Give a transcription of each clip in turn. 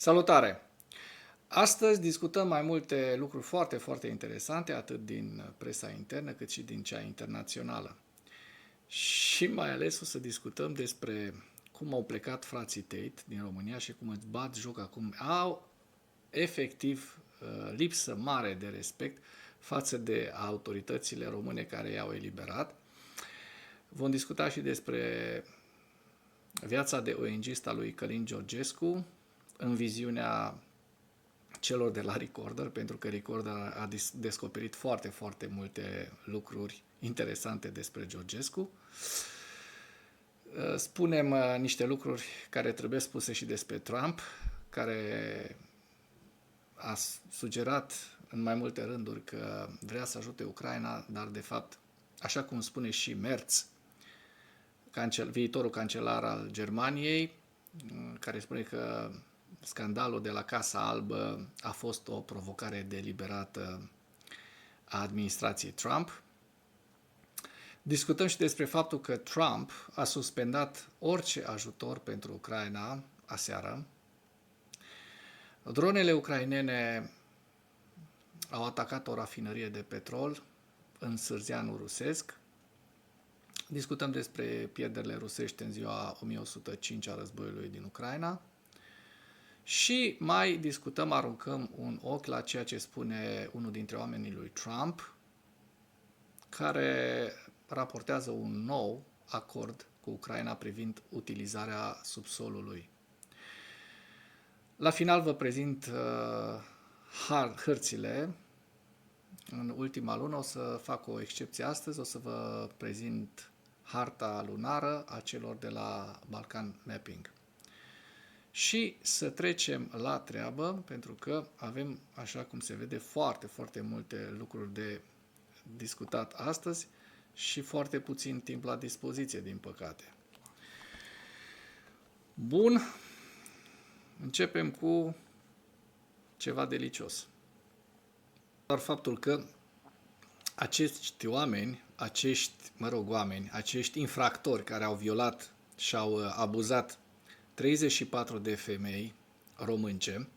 Salutare! Astăzi discutăm mai multe lucruri foarte, foarte interesante, atât din presa internă cât și din cea internațională. Și mai ales o să discutăm despre cum au plecat frații Tate din România și cum îți bat joc acum. Au efectiv lipsă mare de respect față de autoritățile române care i-au eliberat. Vom discuta și despre viața de ONG-ist a lui Călin Georgescu în viziunea celor de la Recorder, pentru că Recorder a descoperit foarte, foarte multe lucruri interesante despre Georgescu. Spunem niște lucruri care trebuie spuse și despre Trump, care a sugerat în mai multe rânduri că vrea să ajute Ucraina, dar de fapt, așa cum spune și Merz, viitorul cancelar al Germaniei, care spune că scandalul de la Casa Albă a fost o provocare deliberată a administrației Trump. Discutăm și despre faptul că Trump a suspendat orice ajutor pentru Ucraina aseară. Dronele ucrainene au atacat o rafinărie de petrol în Sârzianul rusesc. Discutăm despre pierderile rusești în ziua 1105 a războiului din Ucraina. Și mai discutăm, aruncăm un ochi la ceea ce spune unul dintre oamenii lui Trump, care raportează un nou acord cu Ucraina privind utilizarea subsolului. La final vă prezint hărțile. În ultima lună o să fac o excepție astăzi, o să vă prezint harta lunară a celor de la Balkan Mapping. Și să trecem la treabă, pentru că avem, așa cum se vede, foarte, foarte multe lucruri de discutat astăzi și foarte puțin timp la dispoziție, din păcate. Bun, începem cu ceva delicios. Doar faptul că acești oameni, acești infractori care au violat și au abuzat 34 de femei românce.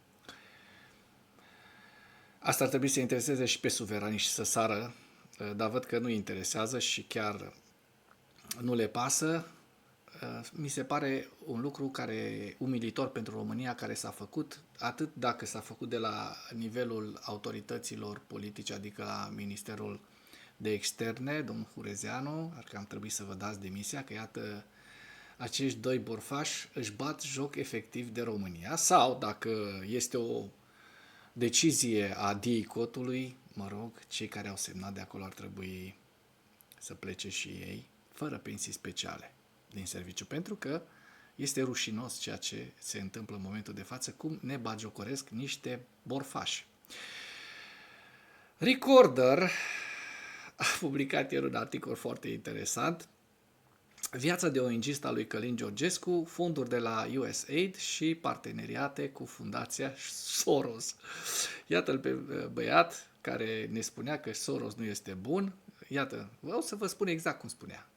Asta ar trebui să intereseze și pe suverani și să sară, dar văd că nu îi interesează și chiar nu le pasă. Mi se pare un lucru umilitor pentru România, care s-a făcut, atât dacă s-a făcut de la nivelul autorităților politice, adică la Ministerul de Externe, domnul Hurezeanu, ar că am trebuit să vă dați demisia, că iată, acești doi borfași își bat joc efectiv de România, sau dacă este o decizie a DICOT-ului, mă rog, cei care au semnat de acolo ar trebui să plece și ei, fără pensii speciale din serviciu, pentru că este rușinos ceea ce se întâmplă în momentul de față, cum ne bagiocoresc niște borfași. Recorder a publicat ieri un articol foarte interesant, viața de ONG-ist a lui Călin Georgescu, fonduri de la USAID și parteneriate cu Fundația Soros. Iată-l pe băiat care ne spunea că Soros nu este bun. Iată, vreau să vă spun exact cum spunea.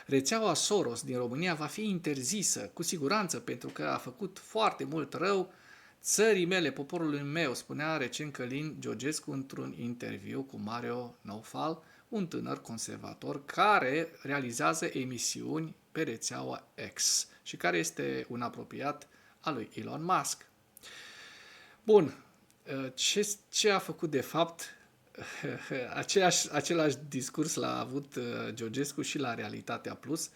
Rețeaua Soros din România va fi interzisă, cu siguranță, pentru că a făcut foarte mult rău țării mele, poporului meu, spunea recent Călin Georgescu într-un interviu cu Mario Naufal, un tânăr conservator care realizează emisiuni pe rețeaua X și care este un apropiat al lui Elon Musk. Bun, ce a făcut de fapt? Același discurs l-a avut Georgescu și la Realitatea Plus,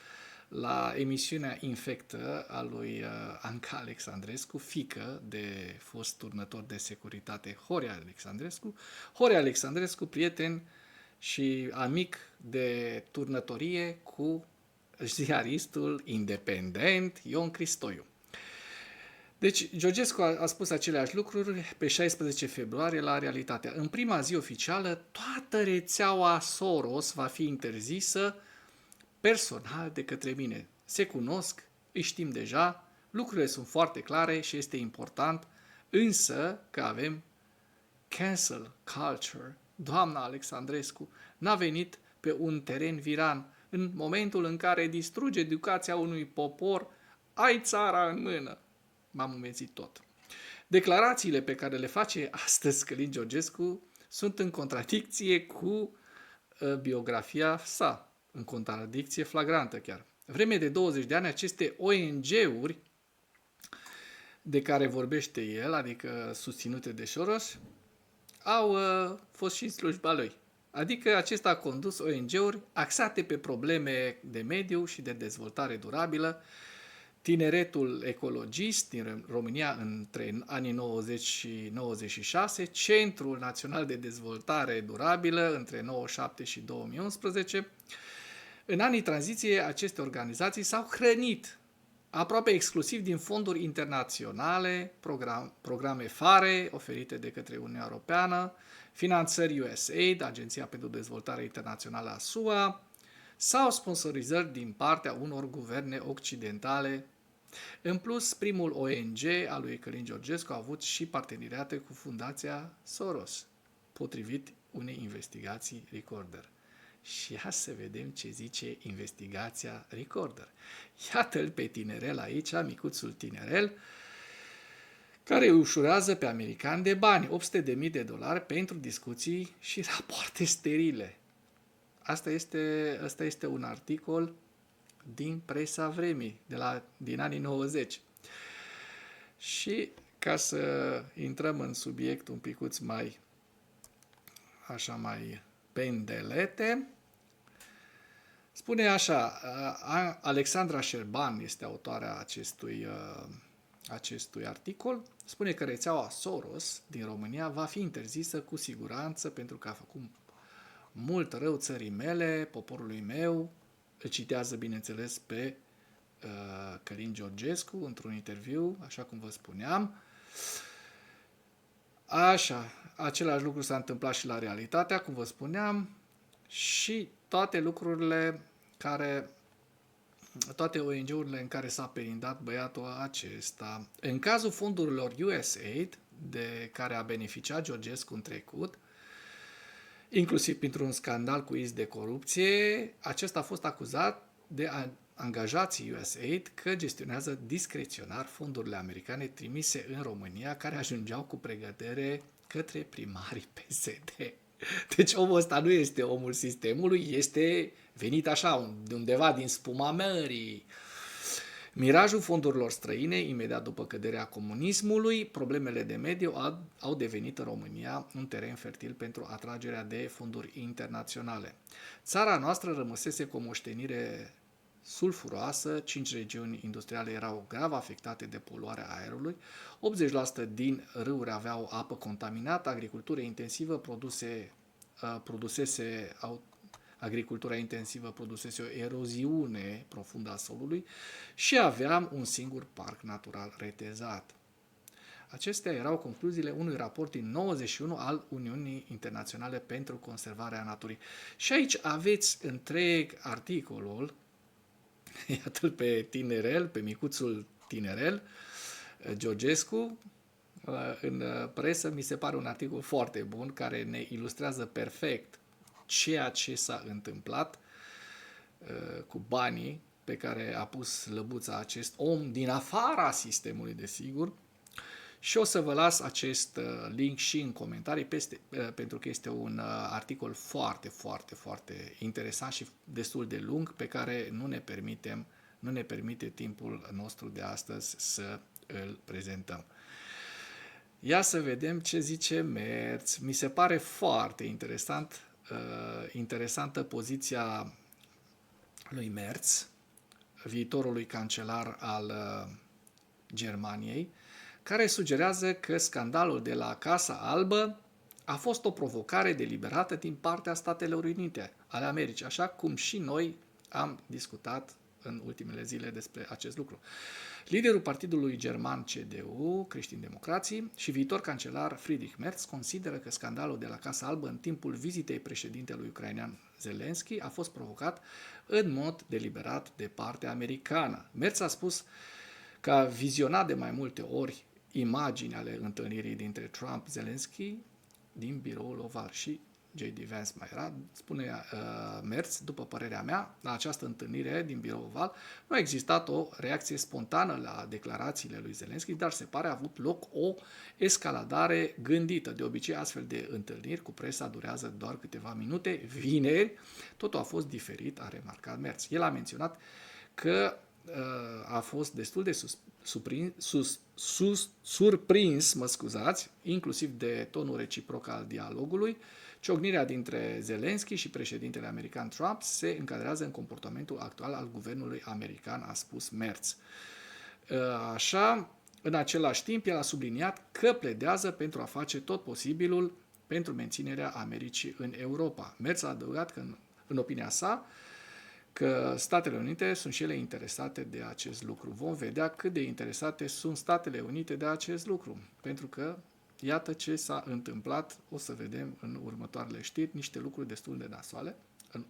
la emisiunea Infectă a lui Anca Alexandrescu, fiică de fost turnător de securitate Horia Alexandrescu. Horia Alexandrescu, prieten și amic de turnătorie cu ziaristul independent Ion Cristoiu. Deci, Georgescu a spus aceleași lucruri pe 16 februarie la Realitatea. În prima zi oficială, toată rețeaua Soros va fi interzisă personal de către mine. Se cunosc, îi știm deja, lucrurile sunt foarte clare și este important, însă că avem cancel culture. Doamna Alexandrescu n-a venit pe un teren viran. În momentul în care distruge educația unui popor, ai țara în mână. M-am umețit tot. Declarațiile pe care le face astăzi Călin Georgescu sunt în contradicție cu biografia sa, în contradicție flagrantă chiar. Vreme de 20 de ani, aceste ONG-uri de care vorbește el, adică susținute de Soros, au fost și în slujba lui. Adică acesta a condus ONG-uri axate pe probleme de mediu și de dezvoltare durabilă, tineretul ecologist din România între anii 90 și 96, Centrul Național de Dezvoltare Durabilă între 97 și 2011. În anii tranziției, aceste organizații s-au hrănit aproape exclusiv din fonduri internaționale, programe FARE oferite de către Uniunea Europeană, finanțări USAID, Agenția pentru Dezvoltare Internațională a SUA, sau sponsorizări din partea unor guverne occidentale. În plus, primul ONG al lui Călin Georgescu a avut și parteneriate cu Fundația Soros, potrivit unei investigații Recorder. Și ia să vedem ce zice investigația Recorder. Iată-l pe tinerel aici, micuțul tinerel, care îi ușurează pe americani de bani, $800.000 pentru discuții și rapoarte sterile. Asta este un articol din presa vremii, din anii 90. Și ca să intrăm în subiect un picuț mai pendelete, spune așa, Alexandra Șerban este autoarea acestui articol, spune că rețeaua Soros din România va fi interzisă cu siguranță pentru că a făcut mult rău țării mele, poporului meu. Îl citează, bineînțeles, pe Călin Georgescu într-un interviu, așa cum vă spuneam. Așa, același lucru s-a întâmplat și la Realitatea, cum vă spuneam, și toate ONG-urile în care s-a perindat băiatul acesta. În cazul fondurilor USAID, de care a beneficiat Georgescu în trecut, inclusiv printr-un scandal cu izb de corupție, acesta a fost acuzat de angajații USAID că gestionează discreționar fondurile americane trimise în România, care ajungeau cu pregătere către primarii PSD. Deci omul ăsta nu este omul sistemului, este venit așa, de undeva din spuma mării. Mirajul fondurilor străine, imediat după căderea comunismului, problemele de mediu au devenit în România un teren fertil pentru atragerea de fonduri internaționale. Țara noastră rămăsese cu o moștenire sulfuroasă, 5 regiuni industriale erau grav afectate de poluarea aerului, 80% din râuri aveau apă contaminată, agricultura intensivă produsese o eroziune profundă a solului și aveam un singur parc natural retezat. Acestea erau concluziile unui raport din 91 al Uniunii Internaționale pentru Conservarea Naturii. Și aici aveți întreg articolul, iată-l pe tinerel, pe micuțul tinerel, Georgescu, în presă. Mi se pare un articol foarte bun care ne ilustrează perfect ceea ce s-a întâmplat cu banii pe care a pus lăbuța acest om din afara sistemului, desigur. Și o să vă las acest link și în comentarii, pentru că este un articol foarte, foarte, foarte interesant și destul de lung, pe care nu ne permite timpul nostru de astăzi să îl prezentăm. Ia să vedem ce zice Merz. Mi se pare foarte interesantă poziția lui Merz, viitorului cancelar al Germaniei, care sugerează că scandalul de la Casa Albă a fost o provocare deliberată din partea Statelor Unite ale Americii, așa cum și noi am discutat în ultimele zile despre acest lucru. Liderul partidului german CDU, Creștin-Democrații, și viitor cancelar Friedrich Merz consideră că scandalul de la Casa Albă în timpul vizitei președintelui ucrainean Zelensky a fost provocat în mod deliberat de partea americană. Merz a spus că a vizionat de mai multe ori imagini ale întâlnirii dintre Trump-Zelensky din biroul oval și J.D. Vance mai era, spune Merz, după părerea mea, la această întâlnire din Biroul Oval, nu a existat o reacție spontană la declarațiile lui Zelensky, dar se pare a avut loc o escaladare gândită. De obicei, astfel de întâlniri cu presa durează doar câteva minute. Vineri, totul a fost diferit, a remarcat Merz. El a menționat că a fost destul de surprins, inclusiv de tonul reciproc al dialogului. Ciocnirea dintre Zelensky și președintele american Trump se încadrează în comportamentul actual al guvernului american, a spus Merz. Așa, în același timp, el a subliniat că pledează pentru a face tot posibilul pentru menținerea Americii în Europa. Merz a adăugat că, în opinia sa, că Statele Unite sunt și ele interesate de acest lucru. Vom vedea cât de interesate sunt Statele Unite de acest lucru, pentru că iată ce s-a întâmplat, o să vedem în următoarele știri, niște lucruri destul de nasoale, în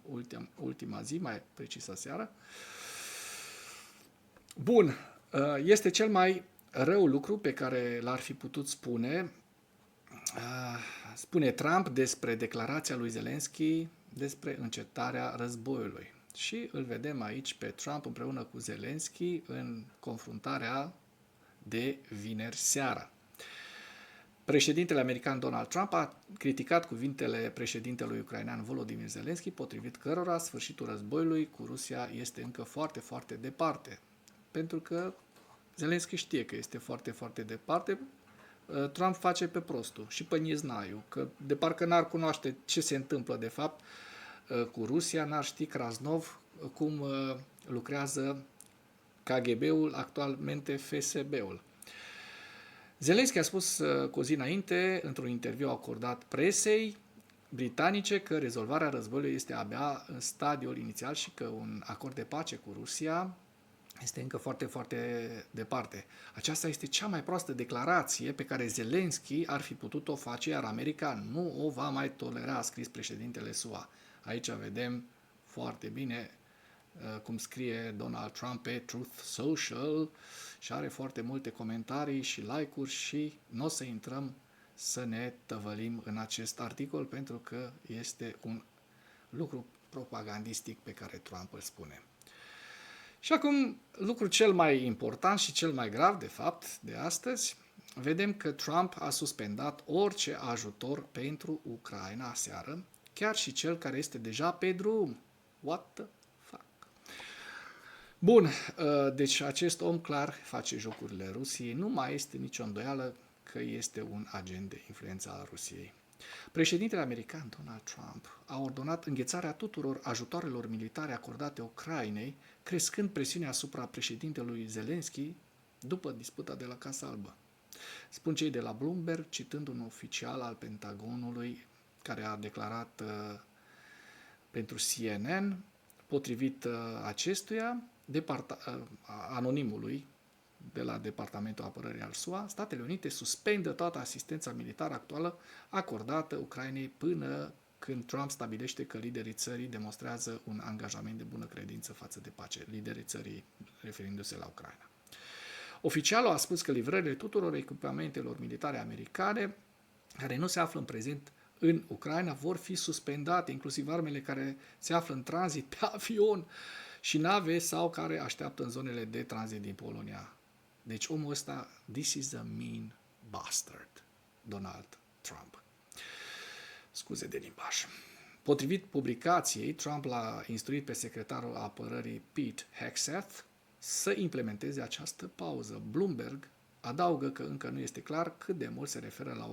ultima zi, mai precis aseară. Bun, este cel mai rău lucru pe care l-ar fi putut spune Trump despre declarația lui Zelensky despre încetarea războiului. Și îl vedem aici pe Trump împreună cu Zelensky în confruntarea de vineri seara. Președintele american Donald Trump a criticat cuvintele președintelui ucrainean Volodymyr Zelensky, potrivit cărora sfârșitul războiului cu Rusia este încă foarte, foarte departe. Pentru că Zelensky știe că este foarte, foarte departe, Trump face pe prostul și pe nieznaiu, că de parcă n-ar cunoaște ce se întâmplă de fapt cu Rusia, n-ar ști Krasnov cum lucrează KGB-ul, actualmente FSB-ul. Zelensky a spus cu o zi înainte, într-un interviu acordat presei britanice, că rezolvarea războiului este abia în stadiul inițial și că un acord de pace cu Rusia este încă foarte, foarte departe. Aceasta este cea mai proastă declarație pe care Zelensky ar fi putut-o face, iar America nu o va mai tolera, a scris președintele SUA. Aici vedem foarte bine cum scrie Donald Trump pe Truth Social și are foarte multe comentarii și like-uri și nu o să intrăm să ne tăvălim în acest articol pentru că este un lucru propagandistic pe care Trump îl spune. Și acum, lucrul cel mai important și cel mai grav, de fapt, de astăzi, vedem că Trump a suspendat orice ajutor pentru Ucraina aseară, chiar și cel care este deja pe drum. What the fuck? Bun, deci acest om clar face jocurile Rusiei, nu mai este nicio îndoială că este un agent de influență al Rusiei. Președintele american Donald Trump a ordonat înghețarea tuturor ajutoarelor militare acordate Ucrainei, crescând presiunea asupra președintelui Zelensky după disputa de la Casa Albă. Spun cei de la Bloomberg, citând un oficial al Pentagonului care a declarat pentru CNN, potrivit acestuia, anonimului de la Departamentul Apărării al SUA, Statele Unite suspendă toată asistența militară actuală acordată Ucrainei până când Trump stabilește că liderii țării demonstrează un angajament de bună credință față de pace, liderii țării referindu-se la Ucraina. Oficialul a spus că livrările tuturor echipamentelor militare americane care nu se află în prezent în Ucraina vor fi suspendate, inclusiv armele care se află în tranzit pe avion și nave sau care așteaptă în zonele de tranzit din Polonia. Deci omul ăsta, this is a mean bastard, Donald Trump. Scuze de limbaj. Potrivit publicației, Trump l-a instruit pe secretarul apărării Pete Hegseth să implementeze această pauză. Bloomberg adaugă că încă nu este clar cât de mult se referă la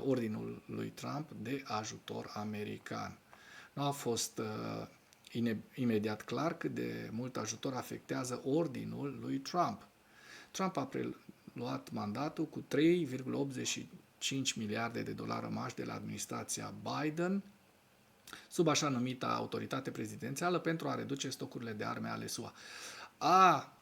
ordinul lui Trump de ajutor american. Nu a fost imediat clar cât de mult ajutor afectează ordinul lui Trump. Trump a preluat mandatul cu 3,85 miliarde de dolari rămași de la administrația Biden, sub așa numita autoritate prezidențială, pentru a reduce stocurile de arme ale SUA. A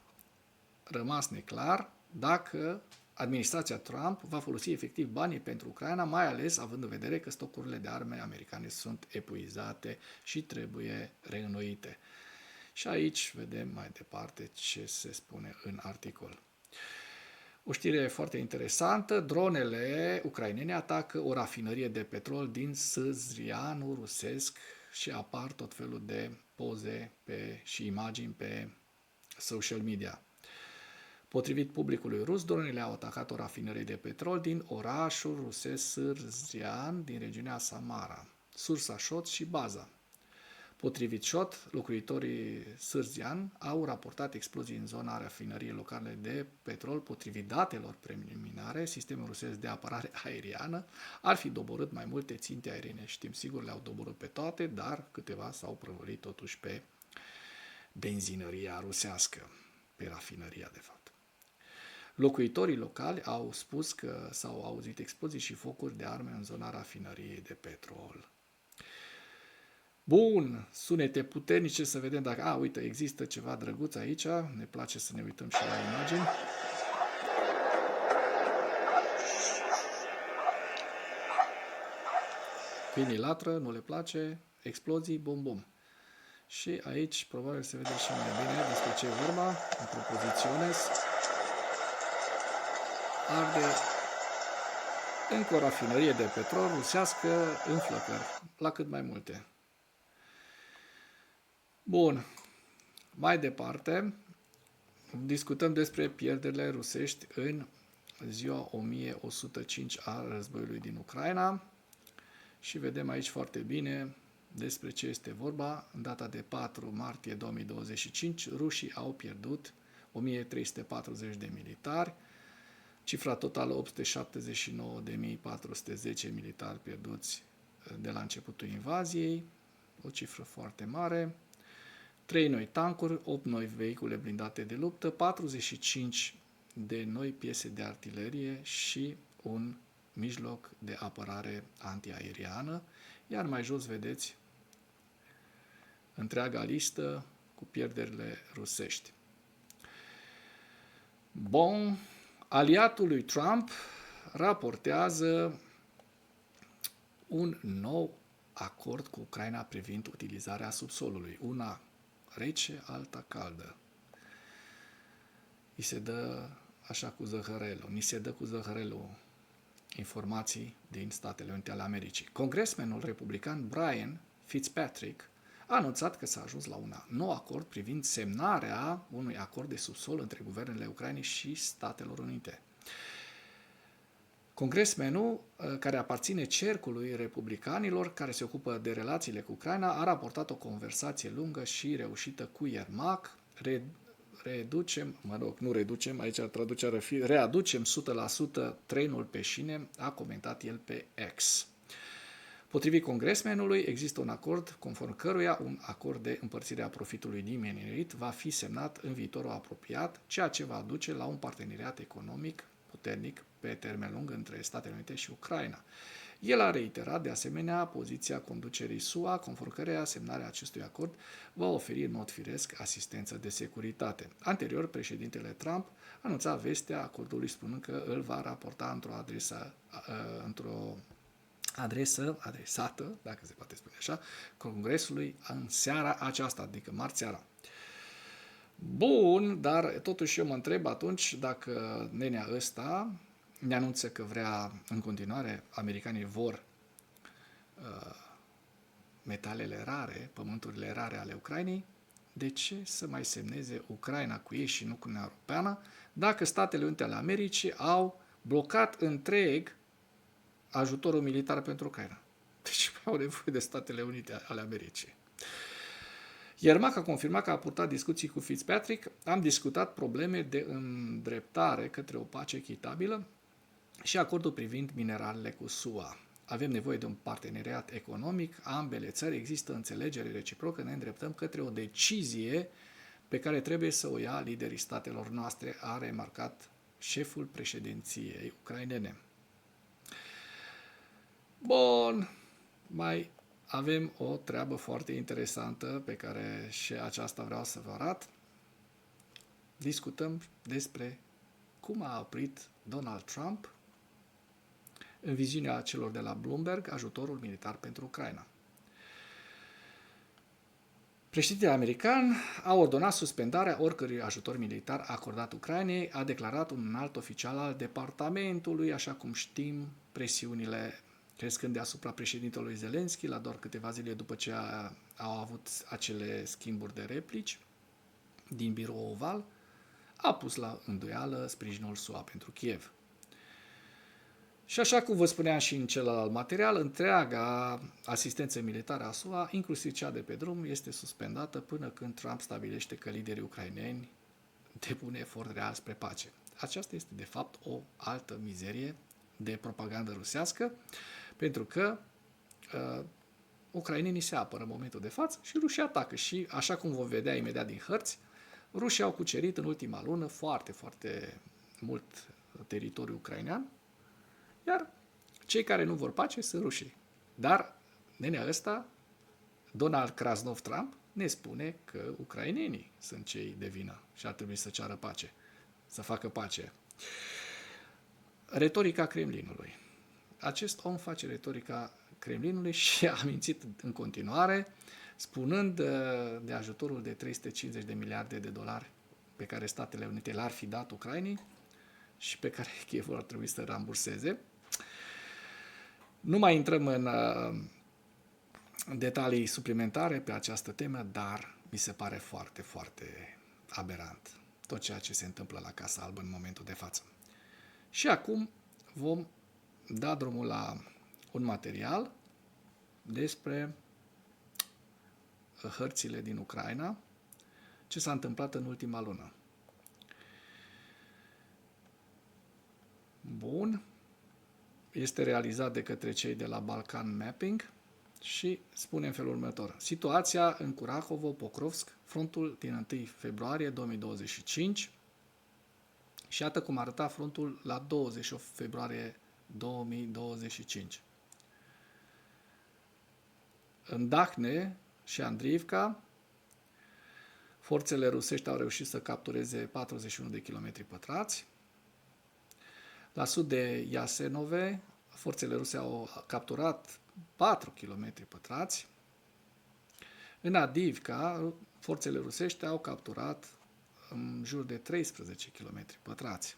rămas neclar dacă administrația Trump va folosi efectiv banii pentru Ucraina, mai ales având în vedere că stocurile de arme americane sunt epuizate și trebuie reînnoite. Și aici vedem mai departe ce se spune în articol. O știre foarte interesantă, dronele ucrainene atacă o rafinărie de petrol din Sâzrianul rusesc și apar tot felul de poze și imagini pe social media. Potrivit publicului rus, dronele au atacat o rafinărie de petrol din orașul rusesc Sâzrian din regiunea Samara, sursa SHOT și baza. Potrivit SHOT, locuitorii Sârzian au raportat explozii în zona rafinăriei locale de petrol. Potrivit datelor preliminare, sistemul rusesc de apărare aeriană ar fi doborât mai multe ținte aeriene. Știm sigur, le-au doborât pe toate, dar câteva s-au prăvălit totuși pe benzinăria rusească, pe rafinăria de fapt. Locuitorii locali au spus că s-au auzit explozii și focuri de arme în zona rafinăriei de petrol. Bun, sunete puternice, să vedem dacă... uite, există ceva drăguț aici, ne place să ne uităm și la imagini. Câinii latră, nu le place, explozii, bum, bum. Și aici probabil se vede și mai bine despre ce e vorba, într-o poziție arde încă o rafinărie de petrol rusească în flăcări, la cât mai multe. Bun, mai departe, discutăm despre pierderile rusești în ziua 1105 a războiului din Ucraina și vedem aici foarte bine despre ce este vorba. În data de 4 martie 2025, rușii au pierdut 1340 de militari, cifra totală 879.410 militari pierduți de la începutul invaziei, o cifră foarte mare. 3 noi tancuri, 8 noi vehicule blindate de luptă, 45 de noi piese de artilerie și un mijloc de apărare antiaeriană, iar mai jos vedeți întreaga listă cu pierderile rusești. Bun, aliatul lui Trump raportează un nou acord cu Ucraina privind utilizarea subsolului. Una rece, alta caldă. Ni se dă cu zăhărelul informații din Statele Unite ale Americii. Congresmenul republican Brian Fitzpatrick a anunțat că s-a ajuns la un nou acord privind semnarea unui acord de subsol între guvernele Ucrainei și Statelor Unite. Congresmenul, care aparține cercului republicanilor care se ocupă de relațiile cu Ucraina, a raportat o conversație lungă și reușită cu Iermac. Readucem 100% trenul pe șine, a comentat el pe X. Potrivit congresmenului, există un acord conform căruia un acord de împărțire a profitului din minerit va fi semnat în viitorul apropiat, ceea ce va duce la un parteneriat economic puternic pe termen lung între Statele Unite și Ucraina. El a reiterat de asemenea poziția conducerii SUA, conform căreia semnarea acestui acord va oferi în mod firesc asistență de securitate. Anterior, președintele Trump anunța vestea acordului spunând că îl va raporta într-o adresă adresată, dacă se poate spune așa, Congresului în seara aceasta, adică marți seara. Bun, dar totuși eu mă întreb atunci dacă nenea ăsta ne anunță că vrea în continuare, americanii vor metalele rare, pământurile rare ale Ucrainei, de ce să mai semneze Ucraina cu ei și nu cu Uniunea Europeană dacă Statele Unite ale Americii au blocat întreg ajutorul militar pentru Ucraina? Deci au nevoie de Statele Unite ale Americii. Iermac a confirmat că a purtat discuții cu Fitzpatrick, am discutat probleme de îndreptare către o pace echitabilă și acordul privind mineralele cu SUA. Avem nevoie de un parteneriat economic, ambele țări există înțelegere reciprocă, ne îndreptăm către o decizie pe care trebuie să o ia liderii statelor noastre, a remarcat șeful președinției ucrainene. Bun, mai avem o treabă foarte interesantă pe care și aceasta vreau să vă arăt. Discutăm despre cum a oprit Donald Trump, în viziunea celor de la Bloomberg, ajutorul militar pentru Ucraina. Președintele american a ordonat suspendarea oricărui ajutor militar acordat Ucrainei, a declarat un alt oficial al departamentului, așa cum știm, presiunile crescând deasupra președintelui Zelensky, la doar câteva zile după ce au avut acele schimburi de replici din birou oval, a pus la îndoială sprijinul SUA pentru Kiev. Și așa cum vă spuneam și în celălalt material, întreaga asistență militară a SUA, inclusiv cea de pe drum, este suspendată până când Trump stabilește că liderii ucraineni depun efort real spre pace. Aceasta este, de fapt, o altă mizerie de propagandă rusească, pentru că ucrainenii se apără în momentul de față și rușii atacă. Și, așa cum vom vedea imediat din hărți, rușii au cucerit în ultima lună foarte, foarte mult teritoriu ucrainean, iar cei care nu vor pace sunt rușii. Dar nenea ăsta, Donald Krasnov Trump, ne spune că ucrainenii sunt cei de vină și ar trebui să ceară pace, să facă pace. Retorica Kremlinului. Acest om face retorica Kremlinului și a mințit în continuare, spunând de ajutorul de 350 de miliarde de dolari pe care Statele Unite l-ar fi dat Ucrainei și pe care Kievul ar trebui să ramburseze. Nu mai intrăm în detalii suplimentare pe această temă, dar mi se pare foarte, foarte aberant tot ceea ce se întâmplă la Casa Albă în momentul de față. Și acum vom da drumul la un material despre hărțile din Ucraina, ce s-a întâmplat în ultima lună. Bun. Este realizat de către cei de la Balkan Mapping și spune în felul următor. Situația în Curahovo-Pokrovsk, frontul din 1 februarie 2025 și iată cum arăta frontul la 28 februarie 2025. În Dahne și Andriivka, forțele rusești au reușit să captureze 41 de kilometri pătrați. La sud de Iasenove, forțele ruse au capturat 4 km pătrați. În Avdiivka, forțele rusești au capturat în jur de 13 km pătrați.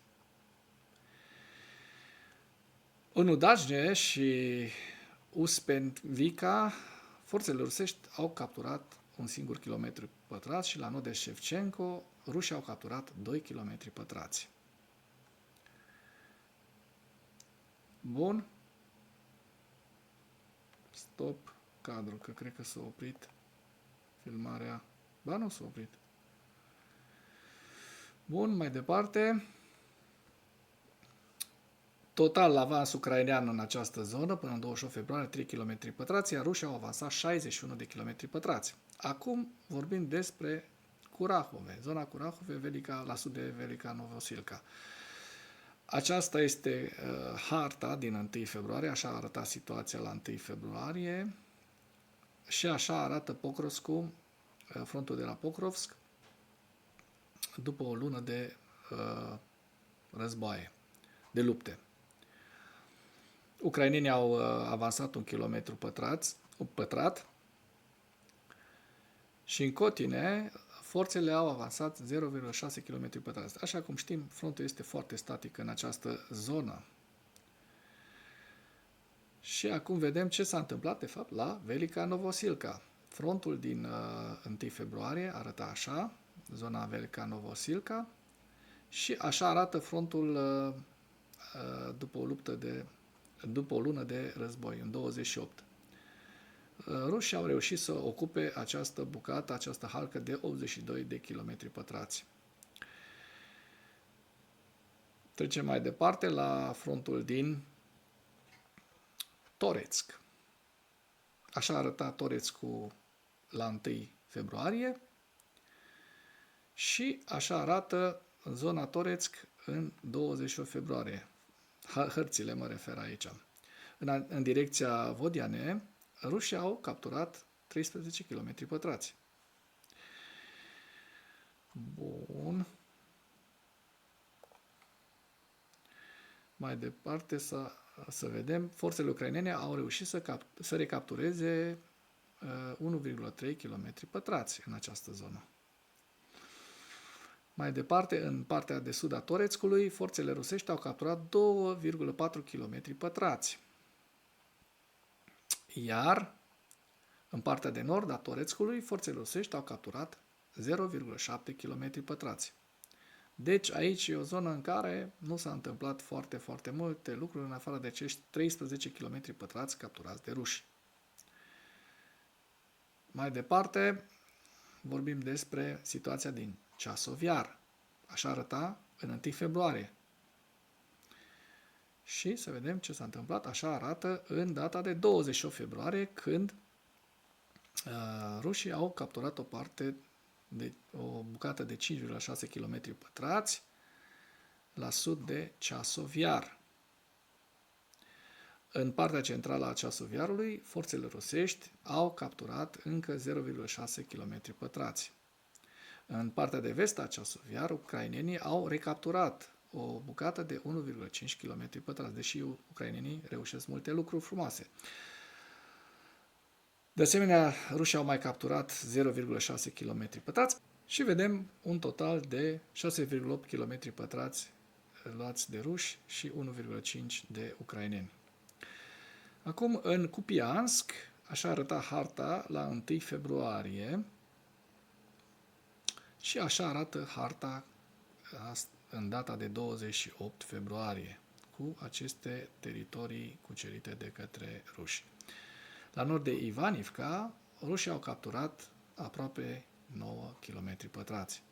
În Udajne și Uspenvica, forțele rusești au capturat un singur kilometru pătrat și la nord de Shevchenko, rușii au capturat 2 km pătrați. Bun. Stop cadru, că cred că s-a oprit filmarea. Ba, nu s-a oprit. Bun, mai departe. Total, avans ucrainean în această zonă, până în 28 februarie, 3 km pătrați, iar rușii au avansat 61 de km pătrați. Acum vorbim despre Curahove, zona Curahove, Velica, la sud de Velica Novosilca. Aceasta este harta din 1 februarie, așa arăta situația la 1 februarie și așa arată Pokrovskul, frontul de la Pokrovsk, după o lună de războaie, de lupte. Ucrainenii au avansat 1 km pătrat și în Cotine forțele au avansat 0,6 km pătrați. Așa cum știm, frontul este foarte static în această zonă. Și acum vedem ce s-a întâmplat, de fapt, la Velica Novosilca. Frontul din 1 februarie arăta așa, zona Velica Novosilca, și așa arată frontul după o lună de război, în 28. Rușii au reușit să ocupe această bucată, această halcă de 82 de km pătrați. Trecem mai departe la frontul din Toretsk. Așa arăta Toretskul la 1 februarie și așa arată zona Toretsk în 28 februarie. Hărțile mă refer aici. În direcția Vodiane, rușii au capturat 13 km pătrați. Bun. Mai departe să vedem, forțele ucrainene au reușit să recaptureze 1,3 km pătrați în această zonă. Mai departe, în partea de sud a Toretskului, forțele rusești au capturat 2,4 km pătrați. Iar în partea de nord a Toretskului, forțele rusești au capturat 0,7 km pătrați. Deci aici e o zonă în care nu s-a întâmplat foarte multe lucruri în afară de acești 13 km pătrați capturați de ruși. Mai departe, vorbim despre situația din Ceasov Iar. Așa arăta în 1 februarie. Și să vedem ce s-a întâmplat. Așa arată în data de 28 februarie, când rușii au capturat o bucată de 5,6 km pătrați la sud de Ceasov Iar. În partea centrală a Ceasov Iarului, forțele rusești au capturat încă 0,6 km pătrați. În partea de vest a Ceasov Iar, ucrainenii au recapturat o bucată de 1,5 km pătrați, deși ucrainenii reușesc multe lucruri frumoase. De asemenea, rușii au mai capturat 0,6 km pătrați și vedem un total de 6,8 km pătrați luați de ruși și 1,5 de ucraineni. Acum, în Kupiansk, așa arăta harta la 1 februarie și așa arată harta în data de 28 februarie, cu aceste teritorii cucerite de către ruși. La nord de Ivanivka, rușii au capturat aproape 9 km pătrați.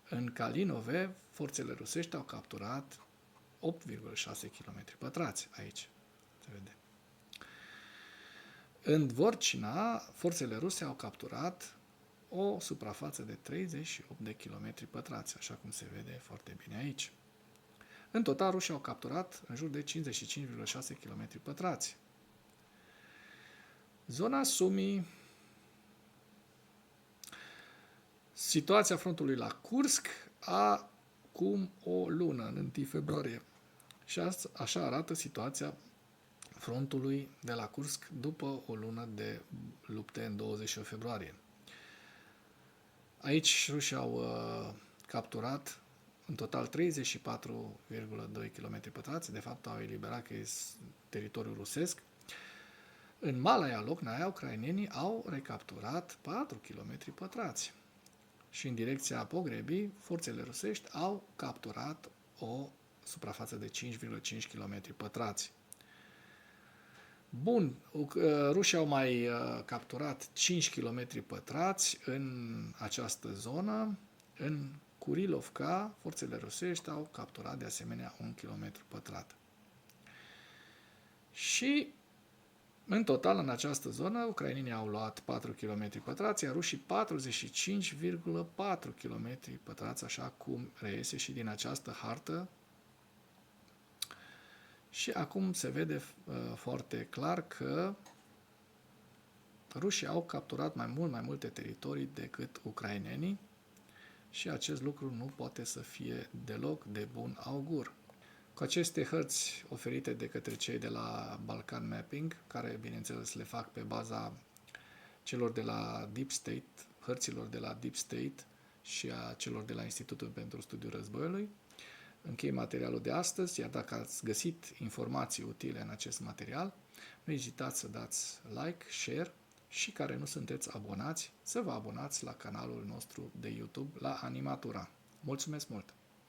În Kalinove, forțele rusești au capturat 8,6 km pătrați aici. Se vede. În Dvorcina, forțele ruse au capturat o suprafață de 38 de km pătrați, așa cum se vede foarte bine aici. În total, rușii au capturat în jur de 55,6 km pătrați. Zona Sumi, situația frontului la Kursk acum o lună, în 1 februarie. Și așa arată situația frontului de la Kursk după o lună de lupte în 28 februarie. Aici rușii au capturat în total 34,2 km pătrați, de fapt au eliberat că e teritoriul rusesc. În Malaya Lochnaya, ucrainenii au recapturat 4 km pătrați. Și în direcția Pogrebii, forțele rusești au capturat o suprafață de 5,5 km pătrați. Bun, rușii au mai capturat 5 km pătrați în această zonă. În Kurilovka, forțele rusești au capturat de asemenea 1 km pătrat. Și în total, în această zonă, ucrainenii au luat 4 km pătrați, iar rușii 45,4 km pătrați, așa cum reiese și din această hartă. Și acum se vede foarte clar că rușii au capturat mai multe teritorii decât ucrainenii și acest lucru nu poate să fie deloc de bun augur. Cu aceste hărți oferite de către cei de la Balkan Mapping, care, bineînțeles, le fac pe baza celor de la Deep State, hărților de la Deep State și a celor de la Institutul pentru Studiul Războiului, închei materialul de astăzi, iar dacă ați găsit informații utile în acest material, nu ezitați să dați like, share și care nu sunteți abonați, să vă abonați la canalul nostru de YouTube, la Animatura. Mulțumesc mult!